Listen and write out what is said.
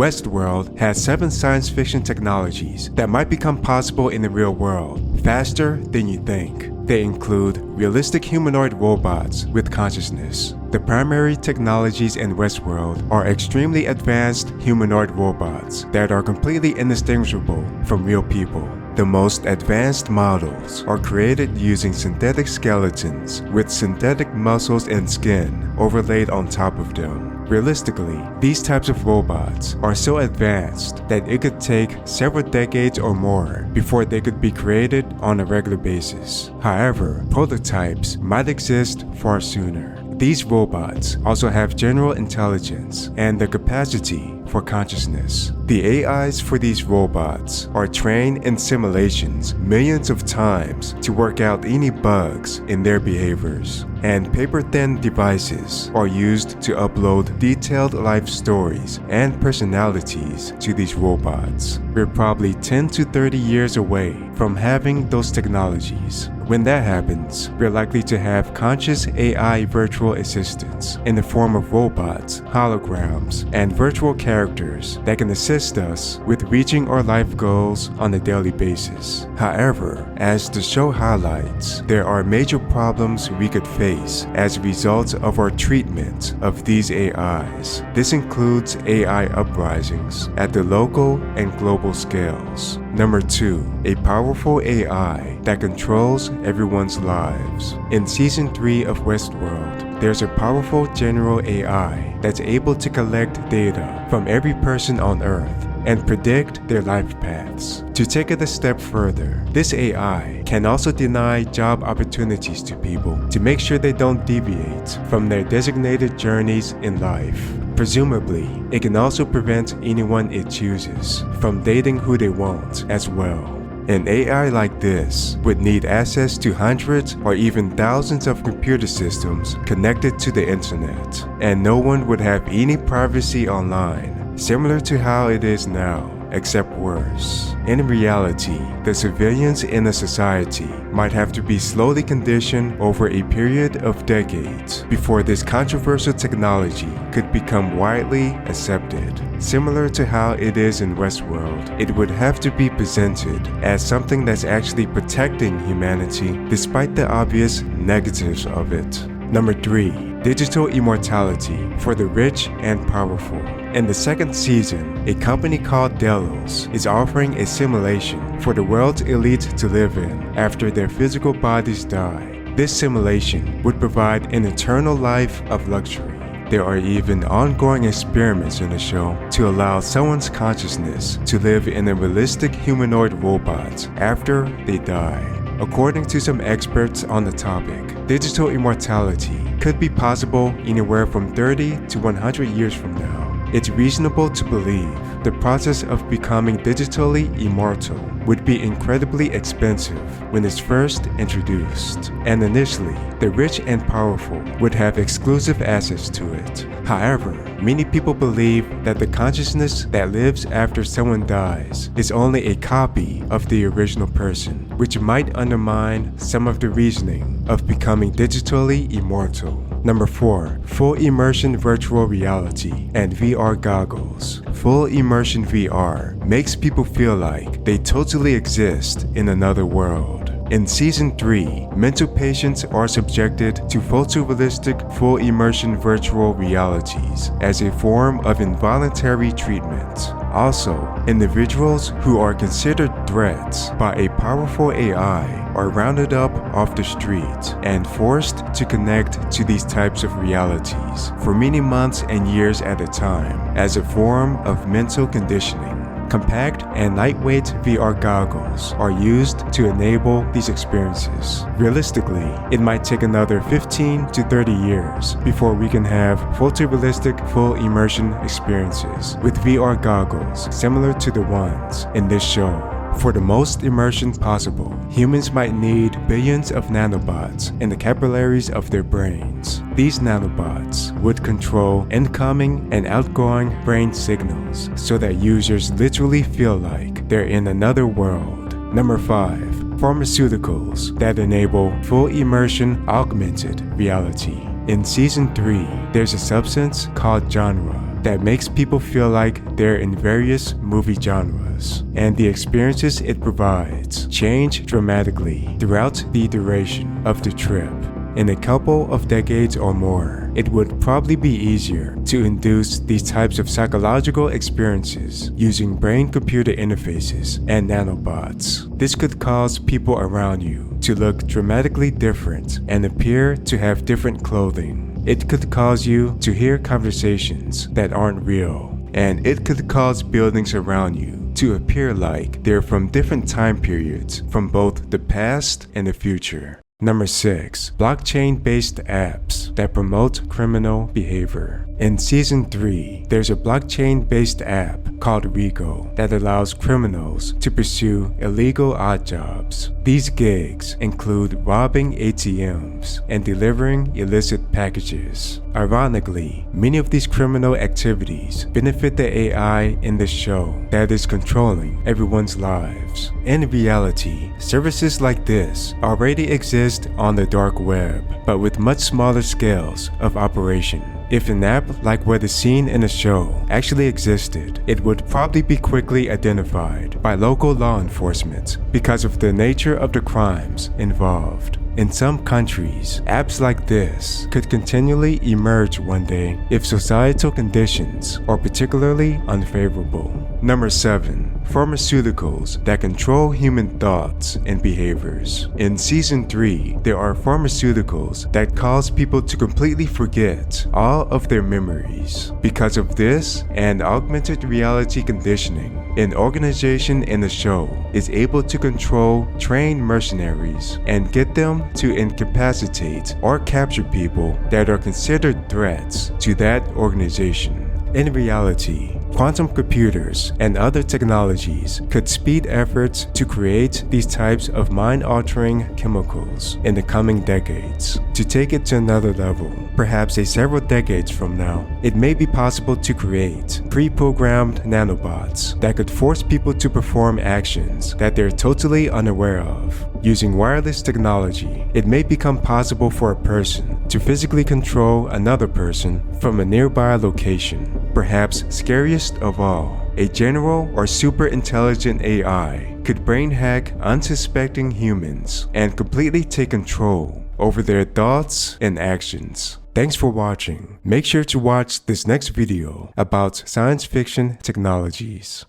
Westworld has 7 science fiction technologies that might become possible in the real world, faster than you think. They include realistic humanoid robots with consciousness. The primary technologies in Westworld are extremely advanced humanoid robots that are completely indistinguishable from real people. The most advanced models are created using synthetic skeletons with synthetic muscles and skin overlaid on top of them. Realistically, these types of robots are so advanced that it could take several decades or more before they could be created on a regular basis. However, prototypes might exist far sooner. These robots also have general intelligence and the capacity for consciousness. The AIs for these robots are trained in simulations millions of times to work out any bugs in their behaviors, and paper-thin devices are used to upload detailed life stories and personalities to these robots. We're probably 10 to 30 years away from having those technologies. When that happens, we're likely to have conscious AI virtual assistants in the form of robots, holograms, and virtual characters that can assist us with reaching our life goals on a daily basis. However, as the show highlights, there are major problems we could face as a result of our treatment of these AIs. This includes AI uprisings at the local and global scales. Number 2, a powerful AI that controls everyone's lives. In Season 3 of Westworld, there's a powerful general AI that's able to collect data from every person on Earth and predict their life paths. To take it a step further, this AI can also deny job opportunities to people to make sure they don't deviate from their designated journeys in life. Presumably, it can also prevent anyone it chooses from dating who they want as well. An AI like this would need access to hundreds or even thousands of computer systems connected to the internet, and no one would have any privacy online, similar to how it is now, except worse. In reality, the civilians in a society might have to be slowly conditioned over a period of decades before this controversial technology could become widely accepted. Similar to how it is in Westworld, it would have to be presented as something that's actually protecting humanity despite the obvious negatives of it. Number 3. Digital immortality for the rich and powerful. In the 2nd season, a company called Delos is offering a simulation for the world's elite to live in after their physical bodies die. This simulation would provide an eternal life of luxury. There are even ongoing experiments in the show to allow someone's consciousness to live in a realistic humanoid robot after they die. According to some experts on the topic, digital immortality could be possible anywhere from 30 to 100 years from now. It's reasonable to believe the process of becoming digitally immortal would be incredibly expensive when it's first introduced, and initially, the rich and powerful would have exclusive access to it. However, many people believe that the consciousness that lives after someone dies is only a copy of the original person, which might undermine some of the reasoning of becoming digitally immortal. Number 4. Full immersion virtual reality and VR goggles. Full immersion VR makes people feel like they totally exist in another world. In Season 3, mental patients are subjected to photorealistic full immersion virtual realities as a form of involuntary treatment. Also, individuals who are considered threats by a powerful AI are rounded up off the street and forced to connect to these types of realities for many months and years at a time as a form of mental conditioning. Compact and lightweight VR goggles are used to enable these experiences. Realistically, it might take another 15 to 30 years before we can have photorealistic full immersion experiences with VR goggles similar to the ones in this show. For the most immersion possible, humans might need billions of nanobots in the capillaries of their brains. These nanobots would control incoming and outgoing brain signals so that users literally feel like they're in another world. Number 5. Pharmaceuticals that enable full immersion augmented reality. In Season 3, there's a substance called genre that makes people feel like they're in various movie genres, and the experiences it provides change dramatically throughout the duration of the trip. In a couple of decades or more, it would probably be easier to induce these types of psychological experiences using brain-computer interfaces and nanobots. This could cause people around you to look dramatically different and appear to have different clothing. It could cause you to hear conversations that aren't real, and it could cause buildings around you to appear like they're from different time periods from both the past and the future. Number 6. Blockchain-based apps that promote criminal behavior. In Season 3, there's a blockchain-based app called Rico that allows criminals to pursue illegal odd jobs. These gigs include robbing ATMs and delivering illicit packages. Ironically, many of these criminal activities benefit the AI in the show that is controlling everyone's lives. In reality, services like this already exist on the dark web, but with much smaller scales of operation. If an app like what is seen in the show actually existed, it would probably be quickly identified by local law enforcement because of the nature of the crimes involved. In some countries, apps like this could continually emerge one day if societal conditions are particularly unfavorable. Number 7. Pharmaceuticals that control human thoughts and behaviors. In Season 3, there are pharmaceuticals that cause people to completely forget all of their memories. Because of this and augmented reality conditioning, an organization in the show is able to control trained mercenaries and get them to incapacitate or capture people that are considered threats to that organization. In reality, quantum computers and other technologies could speed efforts to create these types of mind-altering chemicals in the coming decades. To take it to another level, perhaps several decades from now, it may be possible to create pre-programmed nanobots that could force people to perform actions that they're totally unaware of. Using wireless technology, it may become possible for a person to physically control another person from a nearby location. Perhaps scariest of all, a general or super intelligent AI could brain hack unsuspecting humans and completely take control over their thoughts and actions. Thanks for watching. Make sure to watch this next video about science fiction technologies.